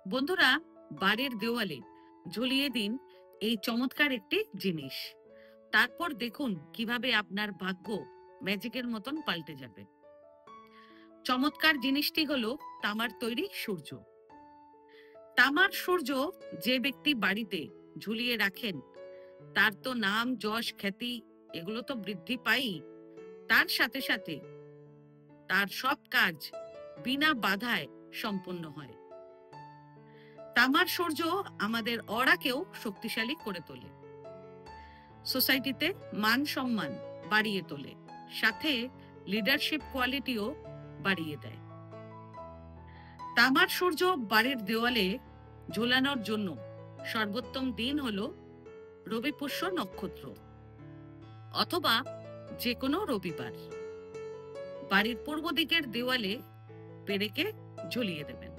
বন্ধুরা, বাড়ির দেওয়ালে ঝুলিয়ে দিন এই চমৎকার একটি জিনিস। তারপর দেখুন কিভাবে আপনার ভাগ্য ম্যাজিকের মতন পাল্টে যাবে। চমৎকার জিনিসটি হলো তামার তৈরি সূর্য। তামার সূর্য যে ব্যক্তি বাড়িতে ঝুলিয়ে রাখেন, তার তো নাম, যশ, খ্যাতি এগুলো তো বৃদ্ধি পাই। তার সাথে সাথে তার সব কাজ বিনা বাধায় সম্পন্ন হয়। তামার সূর্য আমাদের অরাকেও শক্তিশালী করে তোলে, সোসাইটিতে মান সম্মান বাড়িয়ে তোলে, সাথে লিডারশিপ কোয়ালিটিও বাড়িয়ে দেয়। তামার সূর্য বাড়ির দেওয়ালে ঝোলানোর জন্য সর্বোত্তম দিন হলো রবিপুষ্য নক্ষত্র অথবা যে কোনো রবিবার। বাড়ির পূর্ব দিকের দেওয়ালে পেরেকে ঝুলিয়ে দেবেন।